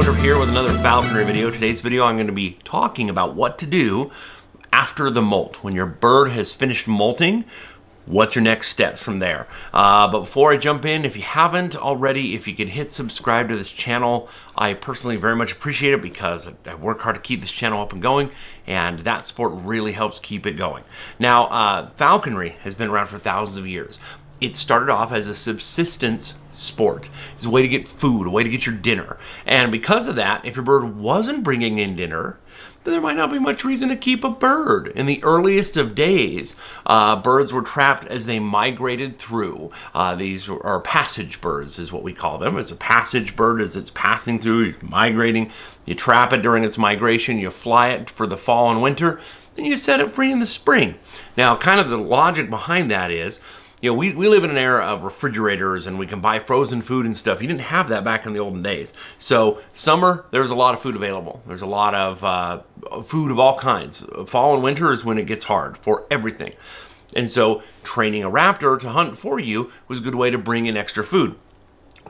Woodruff here with another Falconry video. Today's video I'm going to be talking about what to do after the molt. When your bird has finished molting, what's your next steps from there? But before I jump in, if you haven't already, if you could hit subscribe to this channel, I personally very much appreciate it because I work hard to keep this channel up and going, and that sport really helps keep it going. Now, falconry has been around for thousands of years. It started off as a subsistence sport. It's a way to get food, a way to get your dinner. And because of that, if your bird wasn't bringing in dinner, then there might not be much reason to keep a bird. In the earliest of days, birds were trapped as they migrated through. These are passage birds is what we call them. It's a passage bird as it's passing through, migrating. You trap it during its migration, you fly it for the fall and winter, then you set it free in the spring. Now, kind of the logic behind that is, you know, we live in an era of refrigerators and we can buy frozen food and stuff. You didn't have that back in the olden days. So summer, there's a lot of food available. There's a lot of food of all kinds. Fall and winter is when it gets hard for everything. And so training a raptor to hunt for you was a good way to bring in extra food.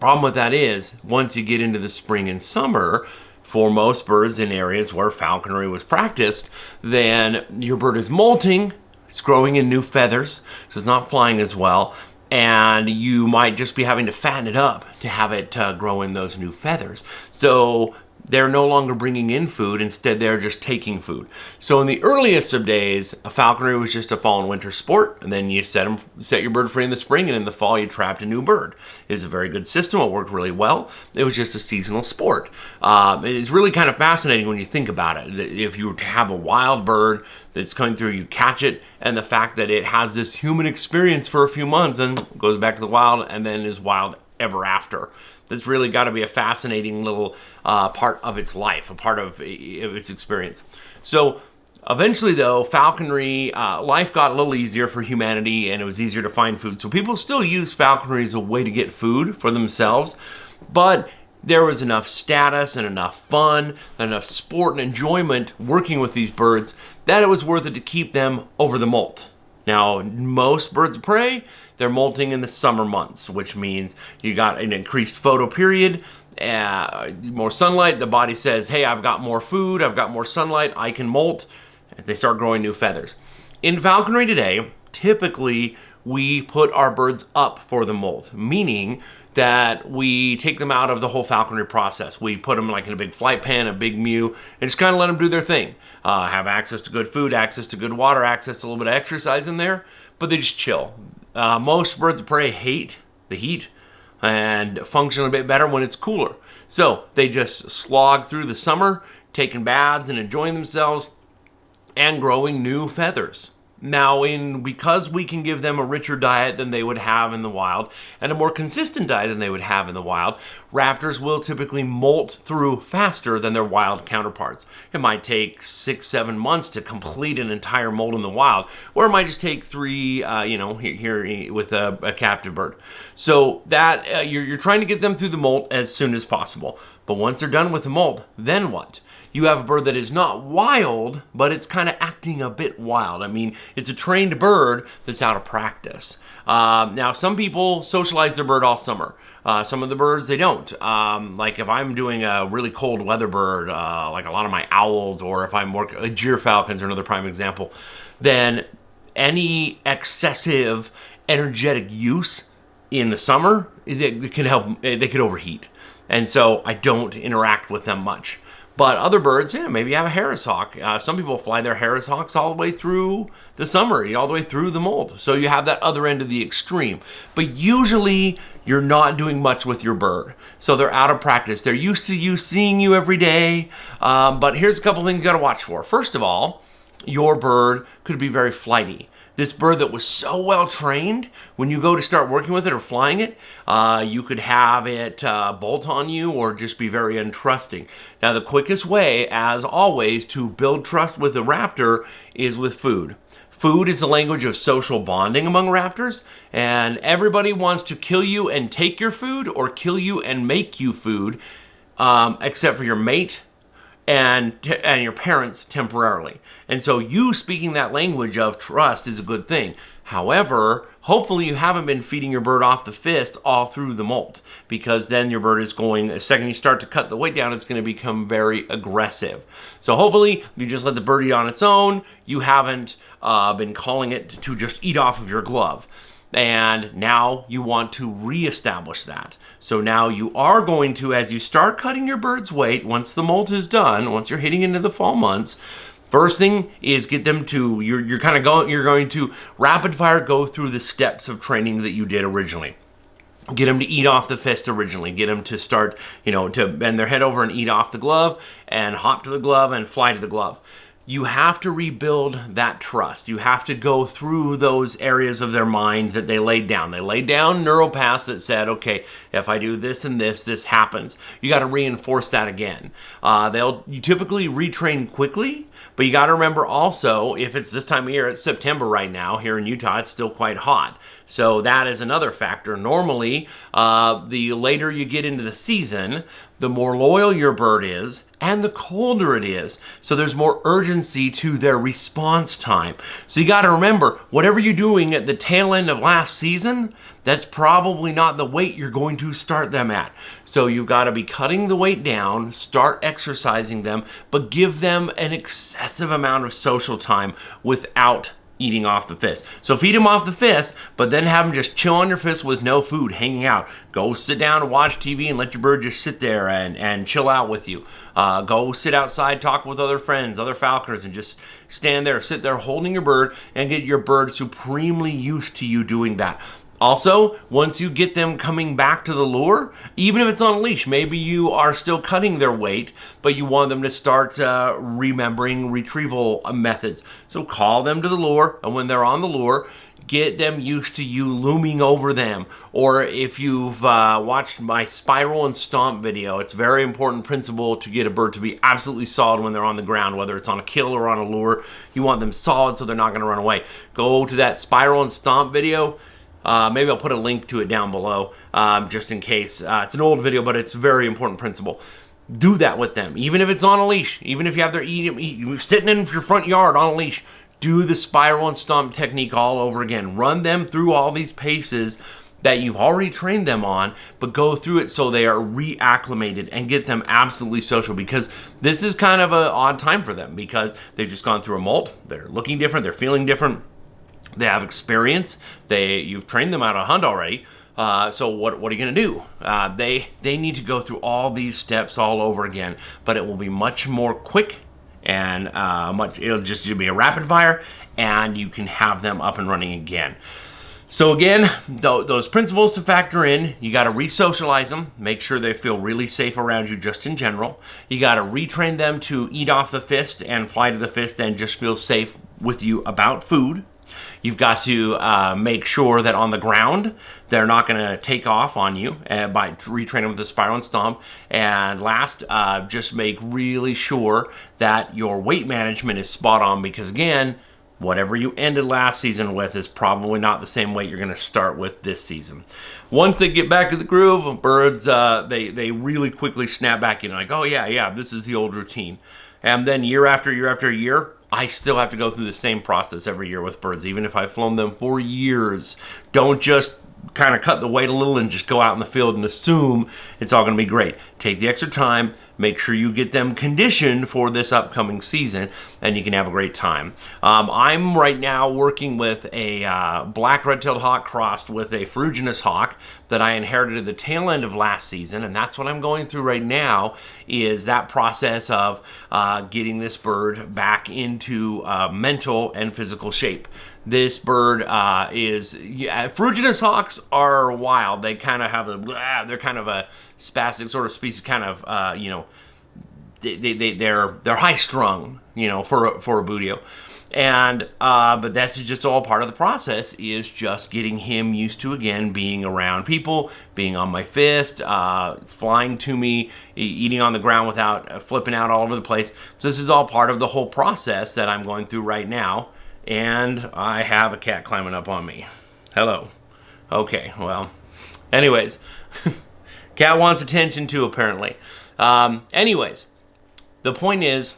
Problem with that is, once you get into the spring and summer, for most birds in areas where falconry was practiced, then your bird is molting. It's growing in new feathers, so it's not flying as well, and you might just be having to fatten it up to have it grow in those new feathers. So they're no longer bringing in food, instead they're just taking food. So in the earliest of days, a falconry was just a fall and winter sport, and then you set your bird free in the spring, and in the fall you trapped a new bird. It was a very good system, it worked really well. It was just a seasonal sport. It's really kind of fascinating when you think about it. If you were to have a wild bird that's coming through, you catch it, and the fact that it has this human experience for a few months, then goes back to the wild, and then is wild ever after. That's really got to be a fascinating little part of its life, a part of its experience. So eventually, though, falconry, life got a little easier for humanity, and it was easier to find food. So people still use falconry as a way to get food for themselves, but there was enough status and enough fun, and enough sport and enjoyment working with these birds that it was worth it to keep them over the molt. Now, most birds of prey, they're molting in the summer months, which means you got an increased photo period, more sunlight. The body says, hey, I've got more food, I've got more sunlight, I can molt. They start growing new feathers. In falconry today, typically we put our birds up for the molt, meaning that we take them out of the whole falconry process. We put them like in a big flight pen, a big mew, and just kind of let them do their thing. Have access to good food, access to good water, access to a little bit of exercise in there, but they just chill. Most birds of prey hate the heat and function a bit better when it's cooler. So they just slog through the summer, taking baths and enjoying themselves and growing new feathers. Now, because we can give them a richer diet than they would have in the wild, and a more consistent diet than they would have in the wild, raptors will typically molt through faster than their wild counterparts. It might take 6-7 months to complete an entire molt in the wild, or it might just take 3, here with a captive bird. So that you're trying to get them through the molt as soon as possible. But once they're done with the molt, then what? You have a bird that is not wild, but it's kind of acting a bit wild. I mean, it's a trained bird that's out of practice. Now, some people socialize their bird all summer. Some of the birds, they don't. Like if I'm doing a really cold weather bird, like a lot of my owls, or if I'm working, gyrfalcons are another prime example, then any excessive energetic use in the summer, they could overheat. And so I don't interact with them much. But other birds, maybe you have a Harris hawk. Some people fly their Harris hawks all the way through the summer, all the way through the molt. So you have that other end of the extreme. But usually you're not doing much with your bird. So they're out of practice. They're used to you seeing you every day. But here's a couple things you got to watch for. First of all, your bird could be very flighty. This bird that was so well trained, when you go to start working with it or flying it, you could have it bolt on you or just be very untrusting. Now, the quickest way, as always, to build trust with a raptor is with food. Food is the language of social bonding among raptors, and everybody wants to kill you and take your food or kill you and make you food, except for your mate and your parents temporarily. And so you speaking that language of trust is a good thing. However, hopefully you haven't been feeding your bird off the fist all through the molt, because then your bird is going, the second you start to cut the weight down, it's going to become very aggressive. So hopefully you just let the bird eat on its own. You haven't been calling it to just eat off of your glove. And now you want to reestablish that. So now you are going to, as you start cutting your bird's weight, once the molt is done, once you're hitting into the fall months, first thing is get them to, you're going to rapid fire go through the steps of training that you did originally. Get them to eat off the fist originally. Get them to start, to bend their head over and eat off the glove, and hop to the glove and fly to the glove. You have to rebuild that trust. You have to go through those areas of their mind that they laid down. They laid down neural paths that said, okay, if I do this and this happens. You got to reinforce that again. You typically retrain quickly, but you got to remember also, if it's this time of year, it's September right now, here in Utah, it's still quite hot. So that is another factor. Normally, the later you get into the season, the more loyal your bird is, and the colder it is. So there's more urgency to their response time. So you got to remember, whatever you're doing at the tail end of last season, that's probably not the weight you're going to start them at. So you've got to be cutting the weight down, start exercising them, but give them an excessive amount of social time without eating off the fist. So feed them off the fist, but then have them just chill on your fist with no food, hanging out. Go sit down and watch TV and let your bird just sit there and chill out with you. Go sit outside, talk with other friends, other falconers, and just stand there, sit there holding your bird, and get your bird supremely used to you doing that. Also, once you get them coming back to the lure, even if it's on a leash, maybe you are still cutting their weight, but you want them to start remembering retrieval methods. So call them to the lure, and when they're on the lure, get them used to you looming over them. Or if you've watched my spiral and stomp video, it's a very important principle to get a bird to be absolutely solid when they're on the ground, whether it's on a kill or on a lure. You want them solid so they're not going to run away. Go to that spiral and stomp video. Maybe I'll put a link to it down below, just in case. It's an old video, but it's a very important principle. Do that with them, even if it's on a leash. Even if you have their sitting in your front yard on a leash, do the spiral and stomp technique all over again. Run them through all these paces that you've already trained them on, but go through it so they are reacclimated and get them absolutely social, because this is kind of an odd time for them because they've just gone through a molt. They're looking different. They're feeling different. They have experience. You've trained them how to hunt already. So what are you going to do? They need to go through all these steps all over again, but it will be much more quick and it'll just be a rapid fire, and you can have them up and running again. So again, those principles to factor in. You got to re-socialize them, make sure they feel really safe around you just in general. You got to retrain them to eat off the fist and fly to the fist and just feel safe with you about food. You've got to make sure that on the ground, they're not going to take off on you by retraining with the spiral and stomp. And last, just make really sure that your weight management is spot on, because again, whatever you ended last season with is probably not the same weight you're going to start with this season. Once they get back to the groove, birds, they really quickly snap back in, like, oh yeah, this is the old routine. And then year after year after year, I still have to go through the same process every year with birds, even if I've flown them for years. Don't just kind of cut the weight a little and just go out in the field and assume it's all going to be great. Take the extra time, make sure you get them conditioned for this upcoming season, and you can have a great time. I'm right now working with a black red-tailed hawk crossed with a ferruginous hawk that I inherited at the tail end of last season, and that's what I'm going through right now, is that process of getting this bird back into mental and physical shape. This bird ferruginous hawks are wild. They kind of have they're kind of a spastic sort of species, kind of, they're high strung, for a boodio. And, but that's just all part of the process, is just getting him used to, again, being around people, being on my fist, flying to me, eating on the ground without flipping out all over the place. So this is all part of the whole process that I'm going through right now. And I have a cat climbing up on me. Hello. Okay, well, anyways, cat wants attention too, apparently. Anyways, the point is,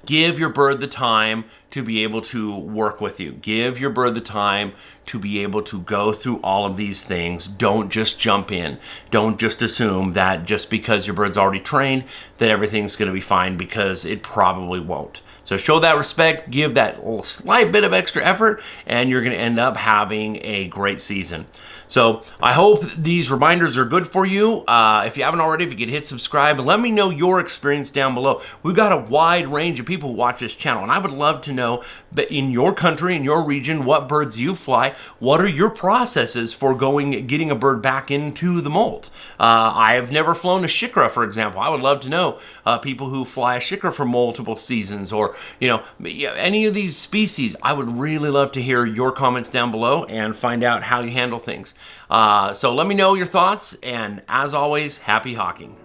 give your bird the time to be able to work with you. Give your bird the time to be able to go through all of these things. Don't just jump in. Don't just assume that just because your bird's already trained that everything's going to be fine, because it probably won't. So show that respect, give that little slight bit of extra effort, and you're going to end up having a great season. So I hope these reminders are good for you. If you haven't already, if you could hit subscribe and let me know your experience down below. We've got a wide range of people who watch this channel, and I would love to know that in your country, in your region, what birds you fly. What are your processes for getting a bird back into the molt? I have never flown a shikra, for example. I would love to know people who fly a shikra for multiple seasons, or any of these species. I would really love to hear your comments down below and find out how you handle things. So let me know your thoughts, and as always, happy hawking.